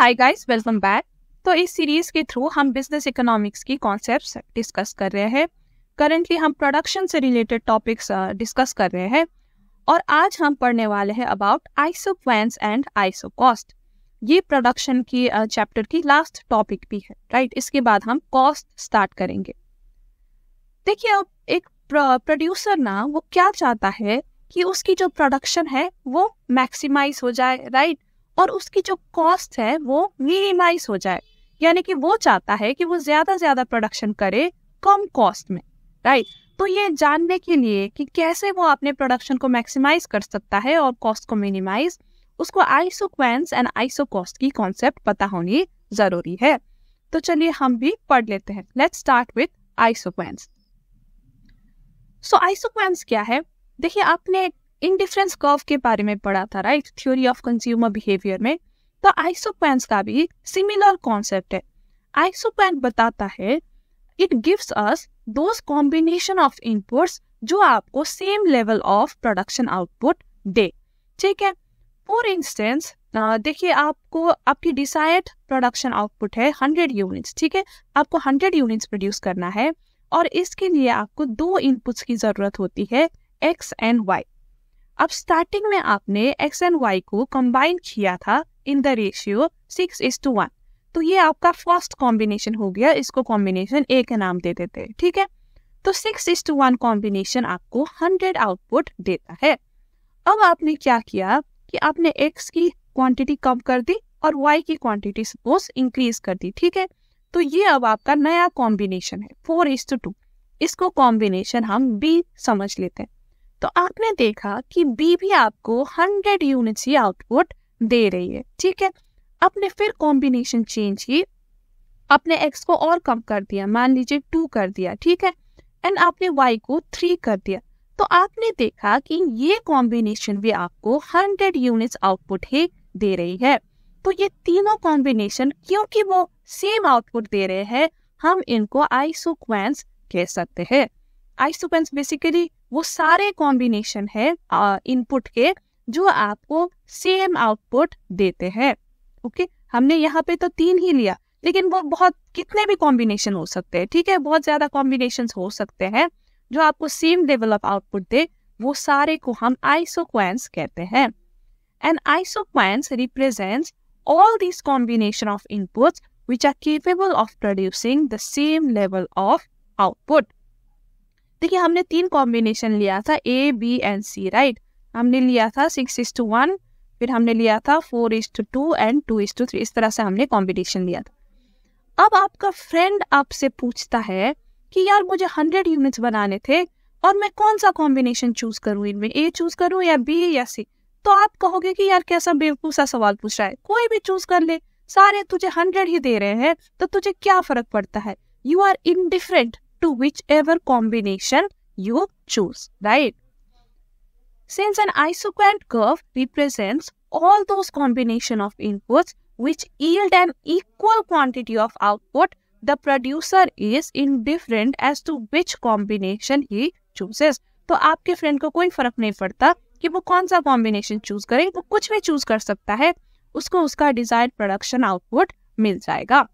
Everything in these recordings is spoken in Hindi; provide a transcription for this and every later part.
Hi guys, welcome back. तो इस सीरीज के थ्रू हम बिजनेस इकोनॉमिक्स की कॉन्सेप्ट्स डिस्कस कर रहे हैं। करंटली हम प्रोडक्शन से रिलेटेड टॉपिक्स डिस्कस कर रहे हैं और आज हम पढ़ने वाले हैं अबाउट आइसोक्वेंस एंड आइसोकॉस्ट। ये प्रोडक्शन की चैप्टर की लास्ट टॉपिक भी है, राइट। इसके बाद हम कॉस्ट स्टार्ट करेंगे। देखिए, अब एक प्रोड्यूसर ना वो क्या चाहता है कि उसकी जो प्रोडक्शन है वो मैक्सिमाइज हो जाए, राइट, और उसकी जो कॉस्ट है वो मिनिमाइज हो जाए। यानी कि वो चाहता है कि वो ज्यादा प्रोडक्शन करे कम कॉस्ट में, राइट। तो ये जानने के लिए कि कैसे वो अपने प्रोडक्शन को मैक्सिमाइज कर सकता है और कॉस्ट को मिनिमाइज, उसको आइसोक्वेंस एंड आइसोकॉस्ट की कॉन्सेप्ट पता होनी जरूरी है। तो चलिए हम भी पढ़ लेते हैं। Let's start with isoquants. So isoquants क्या है? देखिए, आपने इंडिफरेंस कर्व के बारे में पढ़ा था, right, theory of consumer behaviour में। तो आइसोक्वेंस का भी सिमिलर कॉन्सेप्ट है। आइसोक्वेंस बताता है it gives us those combination of inputs जो आपको same level of production output दे, ठीक है। फॉर इंस्टेंस, देखिए, आपको आपकी डिजायर्ड प्रोडक्शन आउटपुट है 100 यूनिट्स, ठीक है। आपको 100 यूनिट्स प्रोड्यूस करना है और इसके लिए आपको दो इनपुट्स की जरूरत होती है, एक्स एंड वाई। अब स्टार्टिंग में आपने एक्स एंड वाई को कंबाइन किया था इन द रेशियो 6:1। तो ये आपका फर्स्ट कॉम्बिनेशन हो गया। इसको कॉम्बिनेशन ए के नाम दे देते हैं, ठीक है। तो 6:1 कॉम्बिनेशन आपको 100 आउटपुट देता है। अब आपने क्या किया कि आपने एक्स की क्वांटिटी कम कर दी और वाई की क्वांटिटी सपोज इंक्रीज कर दी, ठीक है। तो ये अब आपका नया कॉम्बिनेशन है 4:2। इसको कॉम्बिनेशन हम बी समझ लेते हैं। तो आपने देखा कि बी भी आपको 100 यूनिट्स ही आउटपुट दे रही है, ठीक है। आपने फिर कॉम्बिनेशन चेंज की, आपने एक्स को और कम कर दिया, मान लीजिए 2 कर दिया, ठीक है, एंड आपने वाई को 3 कर दिया। तो आपने देखा कि ये कॉम्बिनेशन भी आपको 100 यूनिट्स आउटपुट ही दे रही है। तो ये तीनों कॉम्बिनेशन, क्योंकि वो सेम आउटपुट दे रहे हैं, हम इनको आइसोक्वेंस कह सकते हैं। आइसोक्वेंस बेसिकली वो सारे कॉम्बिनेशन है इनपुट के जो आपको सेम आउटपुट देते हैं, ओके। हमने यहाँ पे तो 3 ही लिया, लेकिन वो बहुत कितने भी कॉम्बिनेशन हो सकते हैं, ठीक है। बहुत ज्यादा कॉम्बिनेशन हो सकते हैं जो आपको सेम लेवल ऑफ आउटपुट दे, वो सारे को हम आइसोक्वेंस कहते हैं। And isoquants represents all these combination of inputs which are capable of producing the same level of output. देखिए, हमने 3 कॉम्बिनेशन लिया था, A, B and C, right. हमने लिया था 6:1, फिर हमने लिया था 4:2 एंड 2:3। इस तरह से हमने कॉम्बिनेशन लिया था। अब आपका फ्रेंड आपसे पूछता है कि यार मुझे 100 यूनिट्स बनाने थे और मैं कौन सा कॉम्बिनेशन चूज करूं, इनमें A चूज करूं या B या C। तो आप कहोगे कि यार कैसा बेवकूफ सा सवाल पूछ रहा है, कोई भी चूज कर ले, सारे तुझे 100 ही दे रहे हैं, तो तुझे क्या फर्क पड़ता है। You are indifferent to whichever combination you choose, right. Since an isoquant curve represents all those combination of inputs which yield an equal quantity of output, the producer is indifferent as to which combination he chooses. तो आपके फ्रेंड को कोई फर्क नहीं पड़ता कि वो कौन सा कॉम्बिनेशन चूज करे, वो कुछ भी चूज कर सकता है, उसको उसका डिजायर्ड प्रोडक्शन आउटपुट मिल जाएगा।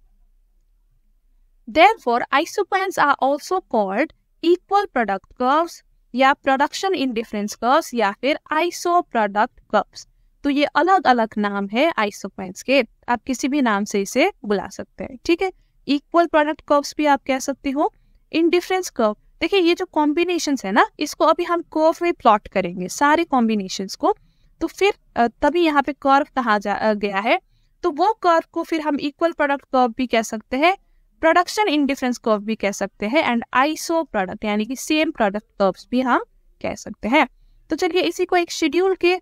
Therefore, isoquants are also called equal product curves या प्रोडक्शन इंडिफरेंस कर्व्स या फिर आइसो प्रोडक्ट कर्व्स। तो ये अलग अलग नाम है आइसोक्वेंस के, आप किसी भी नाम से इसे बुला सकते हैं, ठीक है। इक्वल प्रोडक्ट कर्व्स भी आप कह सकते हो, इंडिफरेंस कर्व। देखिए, ये जो कॉम्बिनेशंस है ना, इसको अभी हम कर्व में प्लॉट करेंगे सारे कॉम्बिनेशंस को, तो फिर तभी यहाँ पे कर्व कहा गया है। तो वो कर्व को फिर हम इक्वल प्रोडक्ट कर्व भी कह सकते हैं, प्रोडक्शन इंडिफरेंस कर्व भी कह सकते हैं, एंड आइसो प्रोडक्ट यानी कि सेम प्रोडक्ट कर्व्स भी हम कह सकते हैं। तो चलिए इसी को एक शेड्यूल के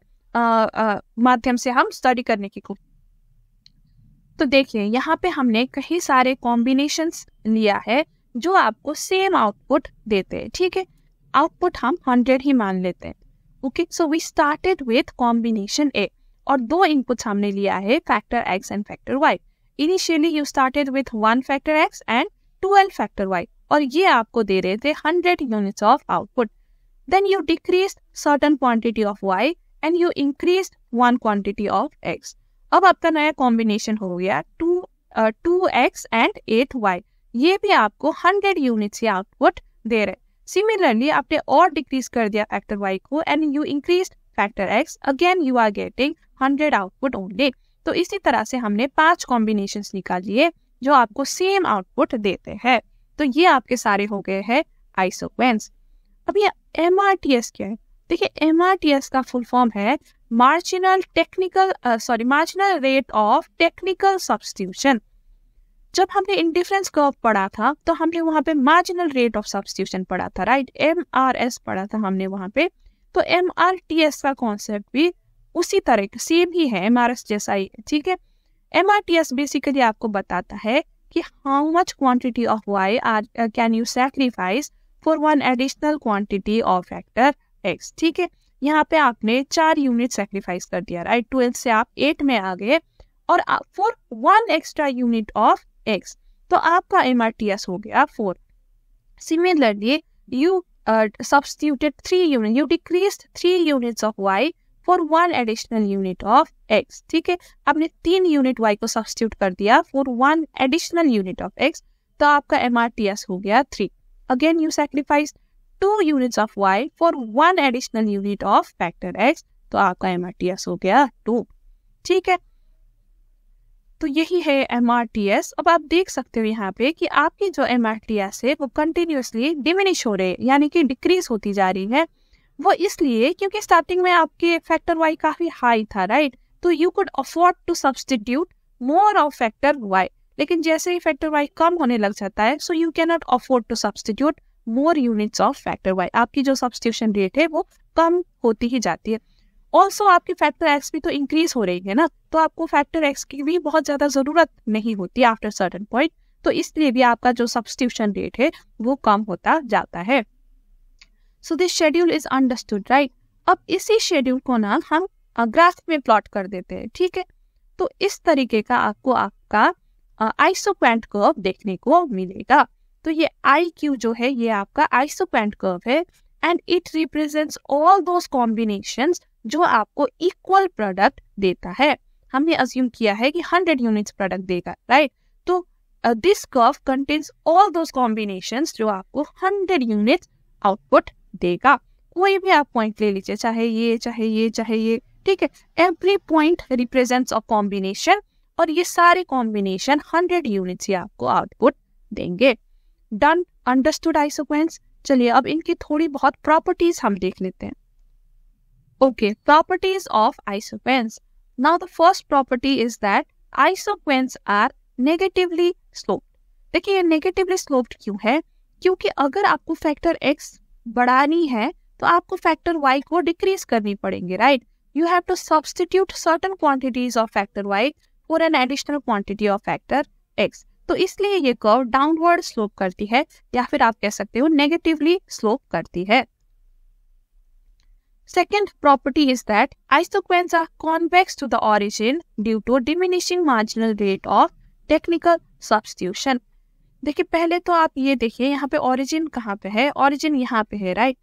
माध्यम से हम स्टडी करने की कोशिश। तो देखिए, यहाँ पे हमने कई सारे कॉम्बिनेशंस लिया है जो आपको सेम आउटपुट देते हैं, ठीक है। आउटपुट हम 100 ही मान लेते हैं, okay. So we started with combination A और 2 इनपुट्स हमने लिया है, factor X and factor Y. Initially you started with 1 factor X and 12 factor Y और ये आपको दे रहे थे 100 units of output. Then you decreased certain quantity of Y and you increased 1 quantity of X. अब आपका नया कॉम्बिनेशन हो गया 2x एंड 8y, ये भी आपको 100 यूनिट्स ही आउटपुट दे रहे। सिमिलरली आपने और डिक्रीज कर दिया फैक्टर y को and you increase factor x, again you are getting 100 output only. तो इसी तरह से हमने 5 कॉम्बिनेशंस निकाल लिए जो आपको सेम आउटपुट देते हैं। तो ये आपके सारे हो गए हैं आइसोक्वेंस। अब ये MRTS क्या है? देखिए MRTS का फुल फॉर्म है marginal rate of technical substitution. जब हमने इंडिफरेंस कर्व पढ़ा था तो हमने वहां पे मार्जिनल रेट ऑफ सब्स्टिट्यूशन पढ़ा था, राइट? MRS पढ़ा था हमने वहां पे। तो MRTS का कॉन्सेप्ट भी उसी तरह का सेम ही है, MRS जैसा ही है, ठीक है। MRTS बेसिकली आपको बताता है कि how much quantity of y can you sacrifice for one additional quantity of factor x, ठीक है। यहाँ पे आपने 4 यूनिट सैक्रिफाइस कर दिया, राइट? 12 से आप 8 में आ गए और for 1 extra unit of x, तो आपका MRTS हो गया 4। Similarly, you substituted 3 units, you decreased 3 units of y for 1 additional unit of x, ठीक है। आपने 3 यूनिट y को सब्स्टिट्यूट कर दिया for 1 additional unit of x, तो आपका MRTS हो गया 3। Again you sacrifice 2 units of y for 1 additional unit of factor x, तो आपका MRTS हो गया 2, ठीक है। तो यही है MRTS। अब आप देख सकते हो यहाँ पे कि आपकी जो MRTS है वो कंटिन्यूअसली डिमिनिश हो रही है, यानी कि डिक्रीज होती जा रही है। वो इसलिए क्योंकि स्टार्टिंग में आपके फैक्टर y काफी हाई था, राइट? तो you could afford to substitute more of factor y, लेकिन जैसे ही फैक्टर y कम होने लग जाता है so you can not afford to substitute more units of factor y, आपकी जो सब्स्टिट्यूशन रेट है वो कम होती ही जाती है। ऑल्सो आपकी फैक्टर x भी तो इंक्रीज हो रही है ना, तो आपको फैक्टर x की भी बहुत ज्यादा जरूरत नहीं होती आफ्टर सर्टेन पॉइंट, तो इसलिए भी आपका जो सब्स्टिट्यूशन रेट है वो कम होता जाता है। So this schedule is understood, right? अब इसी शेड्यूल को ना हम ग्राफ में प्लॉट कर देते हैं, ठीक है। तो इस तरीके का आपको आपका आइसोक्वेंट कर्व देखने को मिलेगा। तो ये IQ जो है ये आपका आइसोक्वेंट कर्व है and it represents all those combinations जो आपको इक्वल प्रोडक्ट देता है। हमने अज्यूम किया है कि 100 यूनिट्स प्रोडक्ट देगा, राइट? तो this curve contains all those combinations जो आपको 100 यूनिट्स आउटपुट देगा। कोई भी आप पॉइंट ले लीजिए, चाहे ये, ठीक है। Every point represents a combination और ये सारे कॉम्बिनेशन 100 यूनिट्स ही आपको आउटपुट देंगे। Done, understood isoquants. चलिए अब इनकी थोड़ी बहुत प्रॉपर्टीज हम देख लेते हैं। Okay, properties of isoquants. Now the first property is that isoquants are negatively sloped. देखिए ये नेगेटिवली स्लोप्ड क्यों है? क्योंकि अगर आपको फैक्टर x बढ़ानी है तो आपको फैक्टर y को डिक्रीज करनी पड़ेंगे, right? You have to substitute certain quantities of factor y for an additional quantity of factor x। तो इसलिए ये कर्व डाउनवर्ड स्लोप करती है, या फिर आप कह सकते हो नेगेटिवली स्लोप करती है। Second property is that isoquants are convex to the origin due to diminishing marginal rate of technical substitution। देखिए पहले तो आप ये देखिए यहाँ पे origin कहाँ पे है? origin यहाँ पे है, right?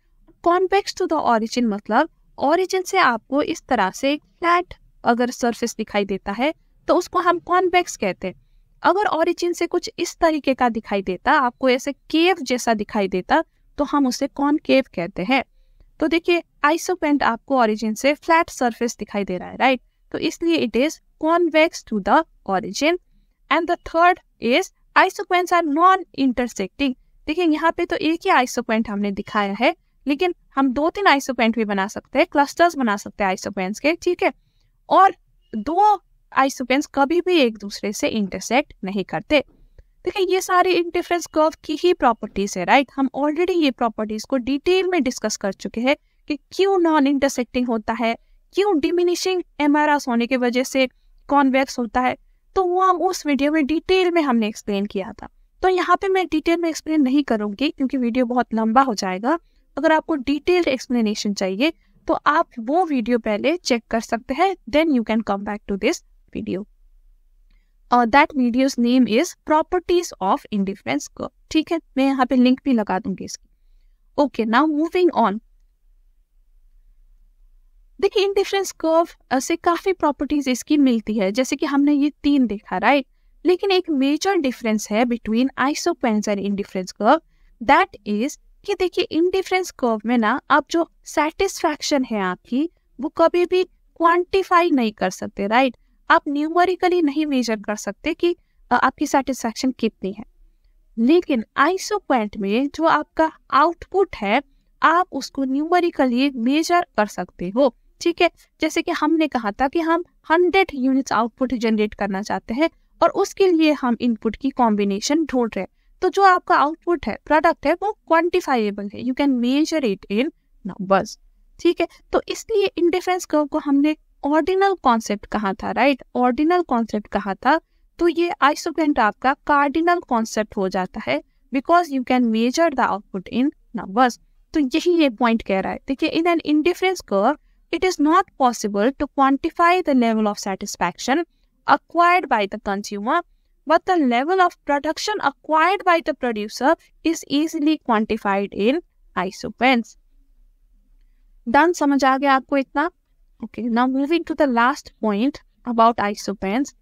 Convex to the origin मतलब origin से आपको इस तरह से फ्लैट अगर सरफेस दिखाई देता है तो उसको हम कॉन्वेक्स कहते हैं। अगर origin से कुछ इस तरीके का दिखाई देता, आपको ऐसे केव जैसा दिखाई देता, तो हम उसे कॉनकेव कहते हैं। तो देखिए आइसोक्वेंट आपको ओरिजिन से फ्लैट सरफेस दिखाई दे रहा है, राइट? तो इसलिए it is convex to the origin. And the third is isoquants are non intersecting. देखिए यहाँ पे तो एक ही आइसोक्वेंट हमने दिखाया है, लेकिन हम 2-3 आइसोक्वेंट भी बना सकते हैं, क्लस्टर्स बना सकते हैं आइसोक्वेंट्स के, ठीक है। और 2 आइसोक्वेंट्स कभी भी एक दूसरे से इंटरसेक्ट नहीं करते। देखिए ये सारी इंटरफेरेंस कर्व की ही प्रॉपर्टीज है, राइट? हम ऑलरेडी ये प्रॉपर्टीज को डिटेल में डिस्कस कर चुके हैं कि क्यों नॉन इंटरसेक्टिंग होता है, क्यों डिमिनिशिंग MRS होने की वजह से कॉन्वेक्स होता है। तो वो हम उस वीडियो में डिटेल में हमने एक्सप्लेन किया था। तो यहाँ पे मैं डिटेल में एक्सप्लेन नहीं करूंगी क्योंकि वीडियो बहुत लंबा हो जाएगा। अगर आपको डिटेल्ड एक्सप्लेनेशन चाहिए तो आप वो वीडियो पहले चेक कर सकते हैं, then you can come back to this video. That video's name is Properties of Indifference Curve, ठीक है? मैं यहाँ पे लिंक भी लगा दूंगी इसकी। Okay, now moving on. देखिए इंडिफरेंस कर्व से काफी प्रॉपर्टीज इसकी मिलती है, जैसे कि हमने ये 3 देखा, राइट। लेकिन एक मेजर डिफरेंस है between isoquants and indifference curve, that is कि देखिए इंडिफरेंस कर्व में ना आप जो सेटिस्फैक्शन है आपकी वो कभी भी क्वांटिफाई नहीं कर सकते, राइट। आप न्यूमेरिकली नहीं मेजर कर सकते कि आपकी सेटिस्फैक्शन कितनी है। लेकिन आइसोपेंट में जो आपका आउटपुट है आप उसको न्यूमेरिकली मेजर कर सकते हो, ठीक है। जैसे कि हमने कहा था कि हम 100 यूनिट्स आउटपुट जनरेट करना चाहते हैं और उसके लिए हम इनपुट की कॉम्बिनेशन ढूंढ रहे हैं। तो जो आपका आउटपुट है, प्रोडक्ट है, वो क्वांटिफाइबल है, you can measure it in numbers, ठीक है। तो इसलिए इंडिफरेंस कर्व को हमने ऑर्डिनल कॉन्सेप्ट कहा था, राइट, ऑर्डिनल कॉन्सेप्ट कहा था। तो ये आइसोपेंट आपका कार्डिनल कॉन्सेप्ट हो जाता है because you can measure the output in numbers. तो यही ये पॉइंट कह रहा है। देखिए in an indifference curve it is not possible to quantify the level of satisfaction acquired by the consumer, but the level of production acquired by the producer is easily quantified in isopens. Done? समझ आ गया आपको इतना? Okay, now moving to the last point about isopens.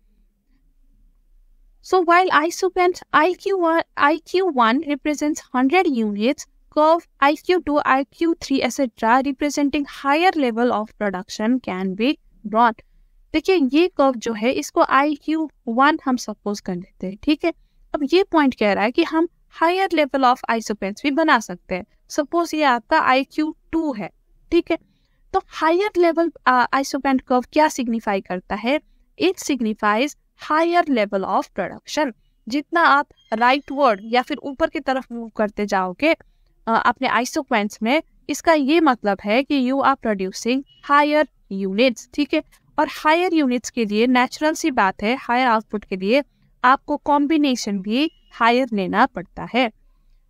So while isopens IQ1 represents 100 units, curve IQ2, IQ3, etc. representing higher level of production can be drawn. देखिए ये कर्व जो है इसको IQ1 हम सपोज कर लेते हैं, ठीक है। अब ये पॉइंट कह रहा है कि हम हायर लेवल ऑफ आइसोपेंस भी बना सकते हैं। सपोज ये आपका IQ2 है, ठीक है। तो हायर लेवल आइसोपेंट कर्व क्या सिग्निफाई करता है? It signifies higher level of production. जितना आप राइटवर्ड या फिर ऊपर की तरफ मूव करते जाओगे अपने आइसोपेंस में, इसका ये मतलब है कि you are producing higher units, ठीक है। और हायर यूनिट्स के लिए नेचुरल सी बात है, हायर आउटपुट के लिए आपको कॉम्बिनेशन भी हायर लेना पड़ता है।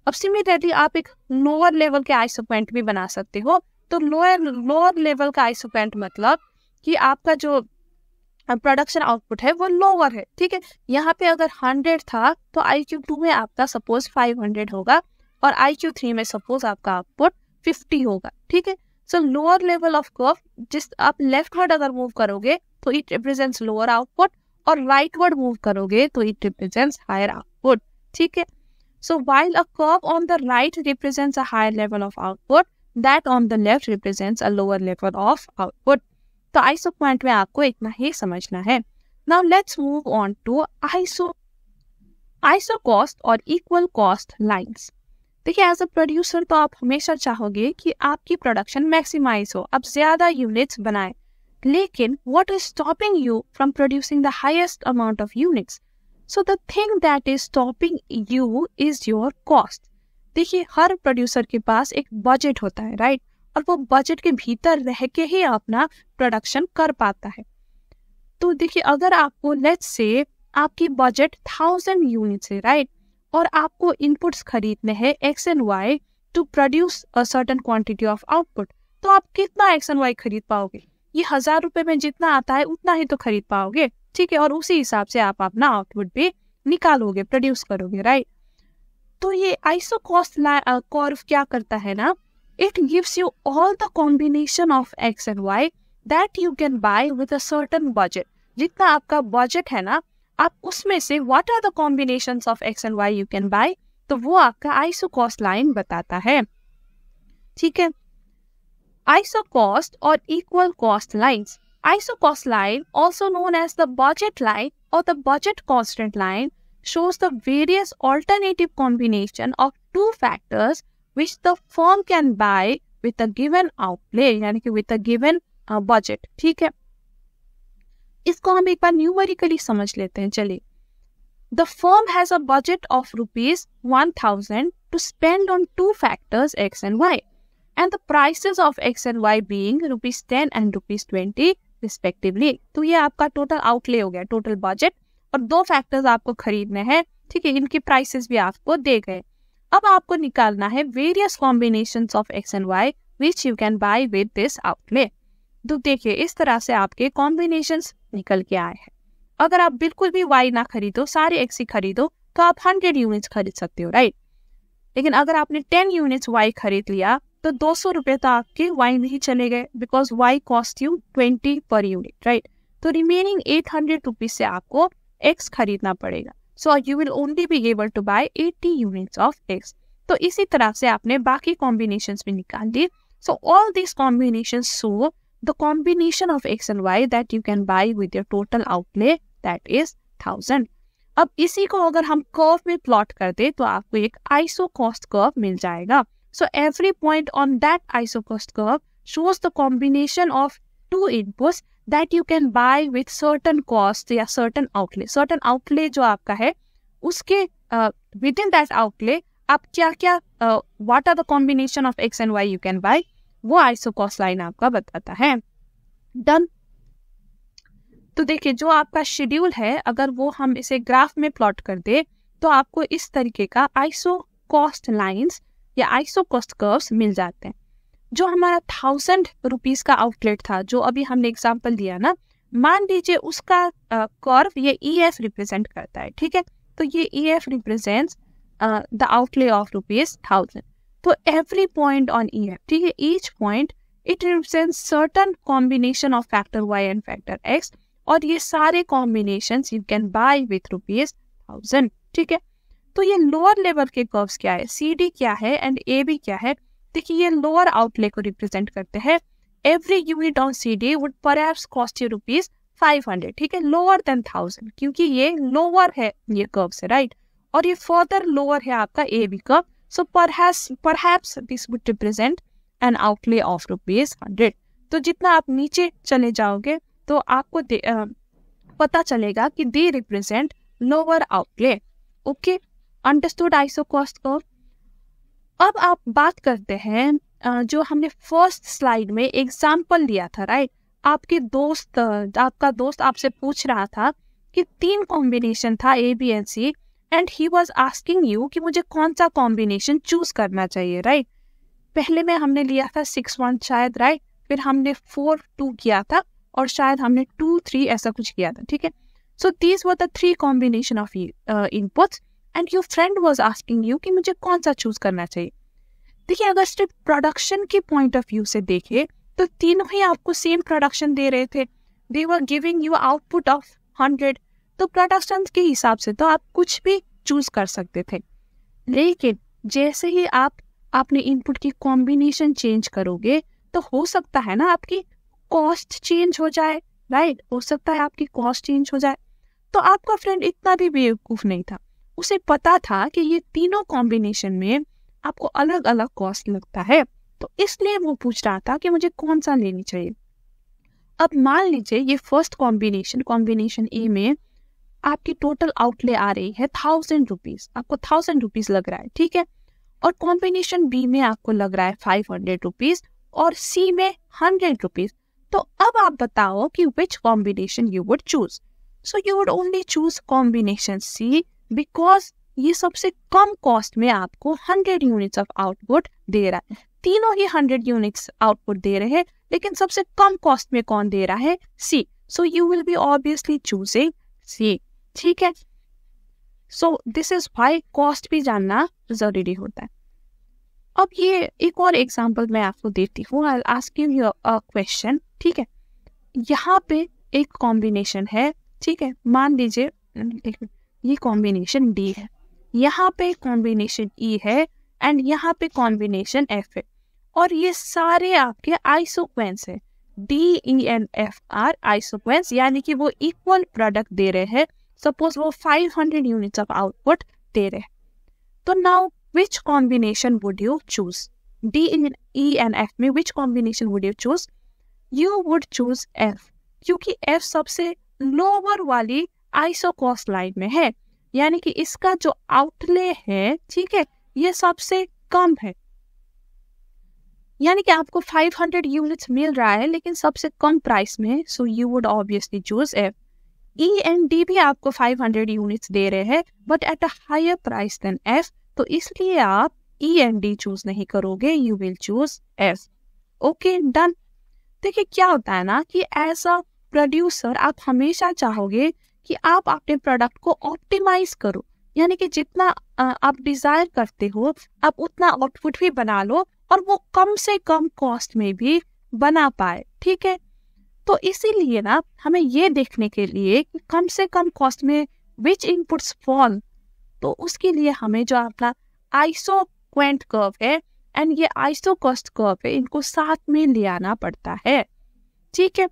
अब सिमिलरली आप एक लोअर लेवल के आइसोपेंट भी बना सकते हो। तो लोअर लेवल का आइसोपेंट मतलब कि आपका जो प्रोडक्शन आउटपुट है वो लोअर है, ठीक है। यहाँ पे अगर 100 था तो IQ2 में आपका सपोज 500 होगा और IQ3 में सपोज आपका आउटपुट 50 होगा, ठीक है। So lower level of curve, जिस आप लेफ्टवर्ड अगर मूव करोगे तो इट रिप्रेजेंट्स लोअर आउटपुट और राइटवर्ड मूव करोगे तो इट रिप्रेजेंट्स हायर आउटपुट, ठीक है। So while a curve on the right represents a higher level of output, that on the left represents a lower level of output. तो आइसोपेंट में आपको इतना ही समझना है। Now let's move on to isocost और इक्वल कॉस्ट लाइंस। देखिए एज अ प्रोड्यूसर तो आप हमेशा चाहोगे कि आपकी प्रोडक्शन मैक्सिमाइज हो, आप ज्यादा यूनिट्स बनाएं। लेकिन what is stopping you from producing the highest amount of units? So the thing that is stopping you is your cost. देखिए हर प्रोड्यूसर के पास एक बजट होता है, राइट, और वो बजट के भीतर रह के ही अपना प्रोडक्शन कर पाता है। तो देखिए अगर आपको लेट्स से आपकी बजट 1000 यूनिट्स है, राइट, और आपको इनपुट्स खरीदने हैं X and Y to produce a certain quantity of output, तो आप कितना X and Y खरीद पाओगे? ये 1000 रुपए में जितना आता है उतना ही तो खरीद पाओगे, ठीक है। और उसी हिसाब से आप अपना आउटपुट भी निकालोगे, प्रोड्यूस करोगे, राइट। तो ये आइसो कॉस्ट कर्व क्या करता है ना, it gives you all the combination of X and Y that you can buy with a certain budget. जितना आपका बजट है ना, आप उसमें से what are the combinations of X and Y you can buy, तो वो आपका आइसो कॉस्ट लाइन बताता है, ठीक है। आइसो कॉस्ट और equal cost lines. Isocost line, also known as the budget line और the budget constant line, shows the various alternative combination of two factors which the firm can buy with a given outlay, यानी कि with a given budget, ठीक है। इसको हम एक बार न्यूमेरिकली समझ लेते हैं, चलिए। The firm has a budget of ₹1000 to spend on two factors X and Y, and the prices of X and Y being ₹10 and ₹20 respectively. तो ये आपका टोटल आउटले हो गया, टोटल बजट, और दो फैक्टर्स आपको खरीदने हैं, ठीक है। इनके प्राइसेस भी आपको दे गए। अब आपको निकालना है various combinations of X and Y which you can buy with this outlay. तो देखिए इस तरह से आपके कॉम्बिनेशंस निकल के आए हैं। अगर आप बिल्कुल भी Y ना खरीदो, सारे X ही खरीदो, तो आप 100 यूनिट्स खरीद सकते हो, राइट। लेकिन अगर आपने 10 यूनिट्स Y खरीद लिया तो 200 रुपये तो आपके वाई में ही चले गए, because why cost you 20 per unit, right. तो रिमेनिंग 800 रुपीज से आपको एक्स खरीदना पड़ेगा। So you will only be able to buy 80 units of X. तो इसी तरह से आपने बाकी कॉम्बिनेशंस भी निकाल दी। So all this combinations show the combination of X and Y that you can buy with your total outlay, that is 1000। अब इसी को अगर हम कर्व में प्लॉट कर दे तो आपको एक आइसोकॉस्ट कर्व मिल जाएगा। So every point on that isocost curve shows the combination of two inputs that you can buy with certain cost या certain outlay। certain outlay जो आपका है उसके within that outlay आप क्या क्या what are the combination of x and y you can buy, वो आइसोकॉस्ट लाइन आपका बताता है। डन। तो देखिए जो आपका शेड्यूल है अगर वो हम इसे ग्राफ में प्लॉट कर दे तो आपको इस तरीके का आइसोकॉस्ट लाइंस या आइसोकॉस्ट कर्व्स मिल जाते हैं। जो हमारा 1000 रुपीज का आउटलेट था जो अभी हमने एग्जांपल दिया ना, मान लीजिए उसका कर्व ये EF रिप्रेजेंट करता है, ठीक है। तो ये EF represents the outlay of rupees 1000। तो एवरी पॉइंट ऑन EF, ठीक है, each point it represents certain combination of factor y and factor x, और ये सारे combinations you can bye with rupees 1000, ठीक है। तो ये लोअर लेवल के कर्व्स क्या है, CD क्या है एंड AB क्या है। देखिए ये लोअर आउटले को रिप्रेजेंट करते हैं। Every unit on CD would perhaps cost you rupees 500, ठीक है, लोअर देन 1000, क्योंकि ये लोअर है ये कर्व से, राइट। और ये फर्दर लोअर है आपका AB curve. So perhaps this would represent N outlay of rupees 100। तो जितना आप नीचे चले जाओगे तो आपको पता चलेगा कि they represent lower outlay. Okay, understood isocost curve. अब आप बात करते हैं जो हमने फर्स्ट स्लाइड में एग्जाम्पल लिया था, राइट। आपका दोस्त आपसे पूछ रहा था कि 3 कॉम्बिनेशन था A, B and C and he was asking you कि मुझे कौन सा कॉम्बिनेशन चूज करना चाहिए, राइट। पहले में हमने लिया था 6-1 शायद, राइट, फिर हमने 4-2 किया था और शायद हमने 2-3 ऐसा कुछ किया था, ठीक है। So these were the 3 combination of inputs and your friend was asking you कि मुझे कौन सा चूज करना चाहिए। देखिए अगर सिर्फ प्रोडक्शन के पॉइंट ऑफ व्यू से देखें तो तीनों ही आपको सेम प्रोडक्शन दे रहे थे। They were giving you output of 100। तो प्रोडक्शन के हिसाब से तो आप कुछ भी चूज कर सकते थे, लेकिन जैसे ही आपने इनपुट की कॉम्बिनेशन चेंज करोगे तो हो सकता है ना आपकी कॉस्ट चेंज हो जाए, राइट। हो सकता है आपकी कॉस्ट चेंज हो जाए। तो आपका फ्रेंड इतना भी बेवकूफ नहीं था, उसे पता था कि ये तीनों कॉम्बिनेशन में आपको अलग अलग कॉस्ट लगता है, तो इसलिए वो पूछ रहा था कि मुझे कौन सा लेनी चाहिए। अब मान लीजिए ये फर्स्ट कॉम्बिनेशन ए में आपकी टोटल आउटले आ रही है 1000 रुपीज, आपको 1000 रुपीज लग रहा है, ठीक है। और कॉम्बिनेशन बी में आपको लग रहा है 500 रुपीज और सी में 100 रुपीज। तो अब आप बताओ कि which combination you would choose. So you would only choose combination C because ये सबसे कम कॉस्ट में आपको 100 यूनिट्स ऑफ आउटपुट दे रहा है। तीनों ही 100 यूनिट्स आउटपुट दे रहे हैं, लेकिन सबसे कम कॉस्ट में कौन दे रहा है, C. So you will be obviously choosing C, ठीक है। So this is why cost भी जानना जरूरी होता है। अब ये एक और एग्जांपल मैं आपको देती हूँ। I will ask you a question, ठीक है। यहाँ पे एक कॉम्बिनेशन है, ठीक है, मान लीजिए ये कॉम्बिनेशन डी है, यहाँ पे कॉम्बिनेशन ई है एंड यहाँ पे कॉम्बिनेशन एफ है, और ये सारे आपके आइसोक्वेंस है। D E and F are isoquants, यानी कि वो इक्वल प्रोडक्ट दे रहे हैं। सपोज वो 500 यूनिट्स ऑफ आउटपुट दे रहे हैं। तो now which combination would you choose? D E and F में which combination would you choose? You would choose F, क्योंकि एफ सबसे लोअर वाली आइसोकॉस्ट लाइन में है, यानी कि इसका जो आउटले है, ठीक है, ये सबसे कम है। यानी कि आपको 500 यूनिट्स मिल रहा है लेकिन सबसे कम प्राइस में, so you would obviously choose F. E and D भी आपको 500 यूनिट्स दे रहे हैं but at a higher price than F, तो इसलिए आप ई एंड डी चूज नहीं करोगे, you will choose F. Okay, done. देखिए क्या होता है ना कि एज अ प्रोड्यूसर आप हमेशा चाहोगे कि आप अपने प्रोडक्ट को ऑप्टिमाइज करो, यानी कि जितना आप डिजायर करते हो आप उतना आउटपुट भी बना लो और वो कम से कम कॉस्ट में भी बना पाए। ठीक है, तो इसीलिए ना हमें ये देखने के लिए कि कम से कम कॉस्ट में विच इनपुट्स फॉल, तो उसके लिए हमें जो अपना आइसो क्वेंट कर्व है एंड ये आइसो कॉस्ट कर्व है, इनको साथ में ले आना पड़ता है। ठीक है,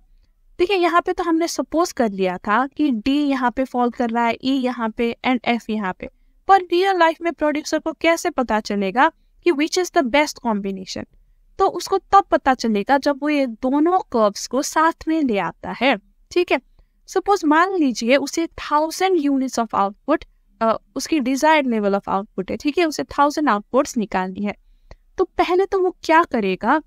देखिए यहाँ पे तो हमने सपोज कर लिया था कि डी यहाँ पे फॉल कर रहा है, ई यहाँ पे एंड एफ यहाँ पे, पर रियल लाइफ में प्रोड्यूसर को कैसे पता चलेगा कि which is the best combination? तो उसको तब पता चलेगा जब वो ये दोनों कर्व्स को साथ में ले आता है। ठीक है, सपोज मान लीजिए उसे 1000 यूनिट्स ऑफ आउटपुट, उसकी डिजायर्ड लेवल ऑफ आउटपुट है। ठीक है, उसे 1000 आउटपुट्स निकालनी है। तो पहले तो वो क्या करेगा,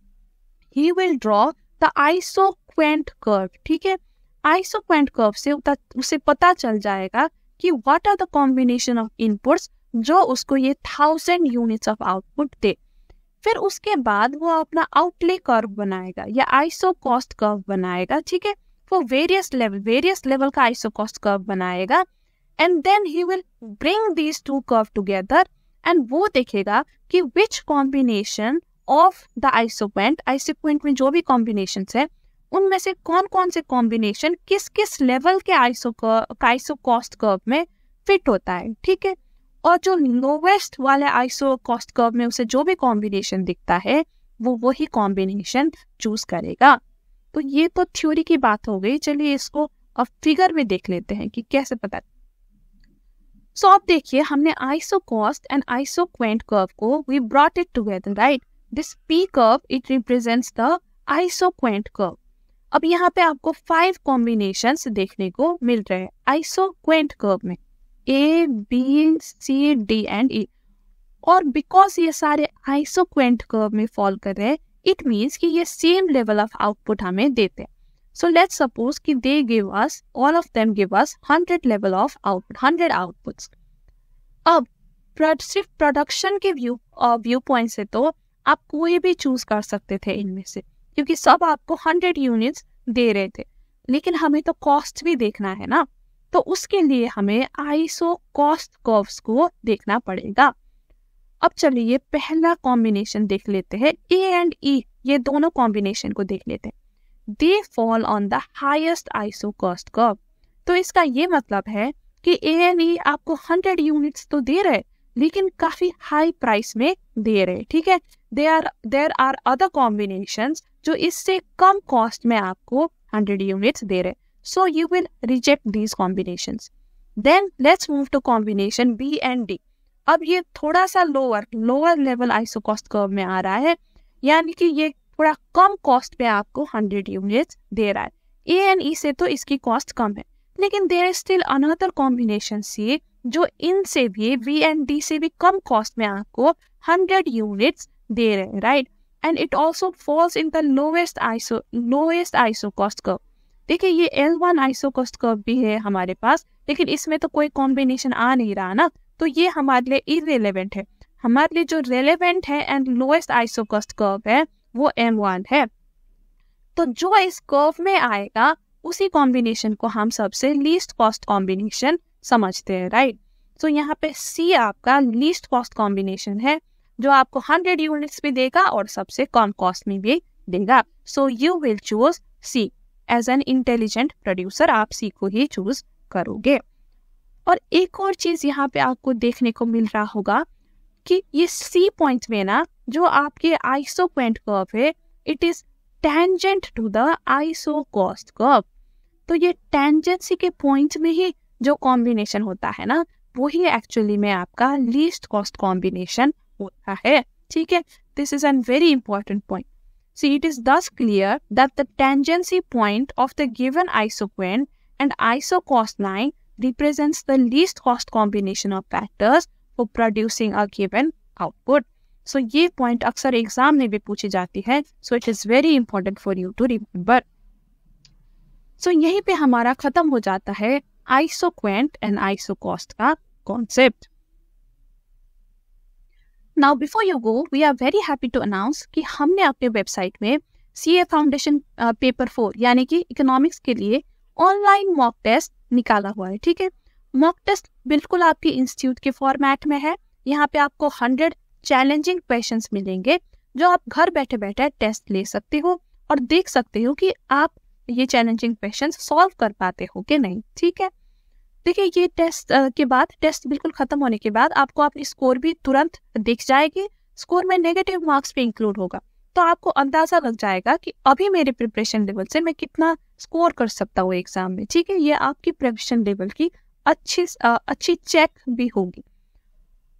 he will draw the isoquant curve. ठीक है, आइसो क्वेंट कर्व से उसे पता चल जाएगा कि what are the combination of inputs जो उसको ये 1000 यूनिट्स ऑफ आउटपुट दे। फिर उसके बाद वो अपना आउटले कर्व बनाएगा या आइसो कॉस्ट कर्व बनाएगा। ठीक है, वो वेरियस लेवल का आइसो कॉस्ट कर्व बनाएगा and then he will bring these two curve together and वो देखेगा कि which combination of the isoquant में जो भी कॉम्बिनेशन है उनमें से कौन कौन से कॉम्बिनेशन किस किस लेवल के आइसो कॉस्ट कर्व में फिट होता है। ठीक है, और जो लोवेस्ट वाले आइसो कॉस्ट कर्व में उसे जो भी कॉम्बिनेशन दिखता है वो वही कॉम्बिनेशन चूज करेगा। तो ये तो थ्योरी की बात हो गई, चलिए इसको अब फिगर में देख लेते हैं कि कैसे पता। सो अब देखिए हमने isocost and isoquant curve को we brought it together, right. This P curve it represents the isoquant curve. अब यहाँ पे आपको 5 कॉम्बिनेशंस देखने को मिल रहे हैं आइसो क्वेंट कर्व में, A, B, C, D and E। और बिकॉज ये सारे आइसो क्वेंट कर्व में फॉल कर रहे हैं, इट मीन्स कि ये सेम लेवल ऑफ आउटपुट हमें देते हैं। सो लेट्स सपोज कि they give us, all of them give us 100 level of output, 100 outputs. अब सिर्फ प्रोडक्शन के व्यू पॉइंट से तो आप कोई भी चूज कर सकते थे इनमें से, क्योंकि सब आपको 100 यूनिट्स दे रहे थे, लेकिन हमें तो कॉस्ट भी देखना है ना, तो उसके लिए हमें आइसो कॉस्ट कर्व्स को देखना पड़ेगा। अब चलिए पहला कॉम्बिनेशन देख लेते हैं, ए एंड ई, ये दोनों कॉम्बिनेशन को देख लेते हैं। They fall on the highest iso cost curve. तो इसका ये मतलब है कि ए एंड ई आपको 100 यूनिट्स तो दे रहे, लेकिन काफी हाई प्राइस में दे रहे। ठीक है, देयर आर अदर कॉम्बिनेशंस जो इससे कम कॉस्ट में आपको 100 units दे रहे, so you will reject these combinations. Then let's move to combination B and D. अब ये थोड़ा सा lower level iso cost curve में आ रहा है, यानी कि ये थोड़ा कम कॉस्ट पे आपको 100 units दे रहा है। A and E से तो इसकी कॉस्ट कम है, लेकिन there is still another combination C जो इनसे भी B and D से भी कम कॉस्ट में आपको 100 units दे रहे हैं, right. And it also falls in the lowest iso cost curve. देखिए ये L1 iso cost curve भी है हमारे पास, लेकिन इसमें तो कोई कॉम्बिनेशन आ नहीं रहा ना, तो ये हमारे लिए इररिलेवेंट है। हमारे लिए जो रेलेवेंट है and lowest iso cost curve है वो M1 है। तो जो इस कर्व में आएगा उसी कॉम्बिनेशन को हम सबसे लीस्ट कॉस्ट कॉम्बिनेशन समझते हैं, राइट। तो यहाँ पे C आपका लीस्ट कॉस्ट कॉम्बिनेशन है जो आपको 100 यूनिट्स भी देगा और सबसे कम कॉस्ट में भी देगा। So you will choose C as an intelligent producer, आप C को ही चूज करोगे। और एक और चीज यहाँ पे आपको देखने को मिल रहा होगा कि ये C पॉइंट में ना जो आपके आइसो क्वेंट कर्व है, it is tangent to the isocost curve. तो ये टेंजेंसी के पॉइंट में ही जो कॉम्बिनेशन होता है ना, वही एक्चुअली में आपका लीस्ट कॉस्ट कॉम्बिनेशन होता है। ठीक है, this is an very important point. See, it is thus clear that the tangency point of the given isoquant and isocost line represents the least cost combination of factors for producing a given output. So, ये point अक्सर एग्जाम में भी पूछी जाती है, so it is very important for you to remember. So, यहीं पे हमारा खत्म हो जाता है isoquant and isocost का concept. Now before you go, we are very happy to announce कि हमने अपने वेबसाइट में CA फाउंडेशन पेपर 4 यानी कि इकोनॉमिक्स के लिए ऑनलाइन मॉक टेस्ट निकाला हुआ है। ठीक है, मॉक टेस्ट बिल्कुल आपके इंस्टीट्यूट के फॉर्मेट में है। यहाँ पे आपको 100 चैलेंजिंग क्वेश्चंस मिलेंगे जो आप घर बैठे बैठे टेस्ट ले सकते हो और देख सकते हो कि आप ये चैलेंजिंग क्वेश्चंस सॉल्व कर पाते हो कि नहीं। ठीक है, देखिए ये टेस्ट के बाद, टेस्ट बिल्कुल खत्म होने के बाद आपको अपनी स्कोर भी तुरंत दिख जाएगी। स्कोर में नेगेटिव मार्क्स भी इंक्लूड होगा, तो आपको अंदाजा लग जाएगा कि अभी मेरे प्रिपरेशन लेवल से मैं कितना स्कोर कर सकता हूँ एग्जाम में। ठीक है, ये आपकी प्रिपरेशन लेवल की अच्छी चेक भी होगी।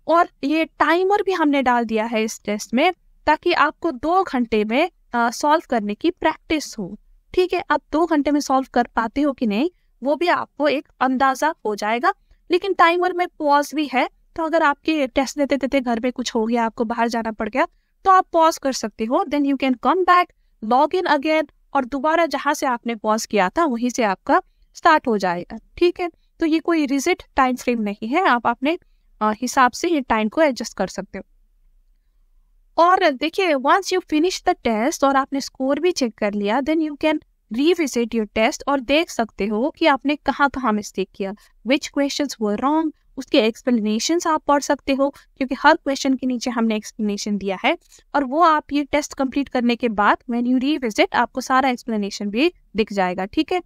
और ये टाइमर भी हमने डाल दिया है इस टेस्ट में, ताकि आपको 2 घंटे में सॉल्व करने की प्रैक्टिस हो। ठीक है, आप 2 घंटे में सॉल्व कर पाते हो कि नहीं वो भी आपको एक अंदाजा हो जाएगा। लेकिन टाइमर में पॉज भी है, तो अगर आपके टेस्ट देते देते घर में कुछ हो गया, आपको बाहर जाना पड़ गया, तो आप पॉज कर सकते हो। Then you can come back, log in again, और दोबारा जहां से आपने पॉज किया था वहीं से आपका स्टार्ट हो जाएगा। ठीक है, तो ये कोई रिजिड टाइम फ्रेम नहीं है, आप अपने हिसाब से ये टाइम को एडजस्ट कर सकते हो। और देखिए, once you finish the test और आपने स्कोर भी चेक कर लिया, then you can revisit your test और देख सकते हो कि आपने कहाँ कहाँ मिस्टेक किया, विच क्वेश्चंस वर रॉन्ग, उसके एक्सप्लेनेशंस आप पढ़ सकते हो, क्योंकि हर क्वेश्चन के नीचे हमने एक्सप्लेनेशन दिया है। और वो आप ये टेस्ट कंप्लीट करने के बाद व्हेन यू रिविजिट आपको सारा एक्सप्लेनेशन भी दिख जाएगा। ठीक है,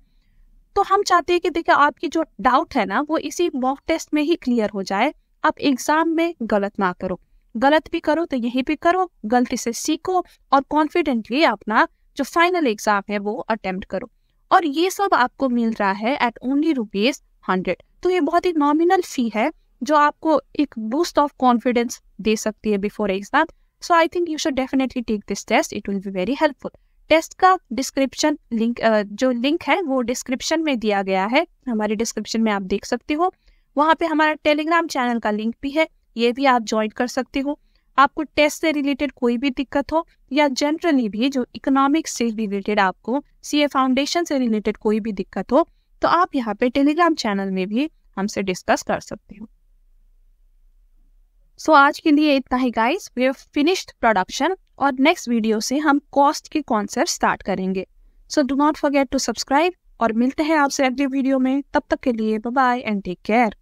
तो हम चाहते हैं कि देखिए आपकी जो डाउट है ना वो इसी मॉक टेस्ट में ही क्लियर हो जाए। आप एग्जाम में गलत ना करो, गलत भी करो तो यहीं पे करो, गलती से सीखो और कॉन्फिडेंटली अपना जो फाइनल एग्जाम है वो अटेम्प्ट करो। और ये सब आपको मिल रहा है एट ओनली ₹100। तो ये बहुत ही नॉमिनल फी है जो आपको एक बूस्ट ऑफ कॉन्फिडेंस दे सकती है before exam. So I think you should definitely take this test, it will be very helpful. Test का डिस्क्रिप्शन लिंक, जो लिंक है वो डिस्क्रिप्शन में दिया गया है, हमारे डिस्क्रिप्शन में आप देख सकते हो। वहाँ पे हमारा टेलीग्राम चैनल का लिंक भी है, ये भी आप ज्वाइन कर सकते हो। आपको टेस्ट से रिलेटेड कोई भी दिक्कत हो या जनरली भी जो इकोनॉमिक्स से रिलेटेड आपको सीए फाउंडेशन से रिलेटेड कोई भी दिक्कत हो, तो आप यहाँ पे टेलीग्राम चैनल में भी हमसे डिस्कस कर सकते हो। सो आज के लिए इतना ही guys, we have finished production और नेक्स्ट वीडियो से हम कॉस्ट के कॉन्सेप्ट स्टार्ट करेंगे। So do not forget to subscribe और मिलते हैं आपसे अगले वीडियो में। तब तक के लिए bye bye and take care.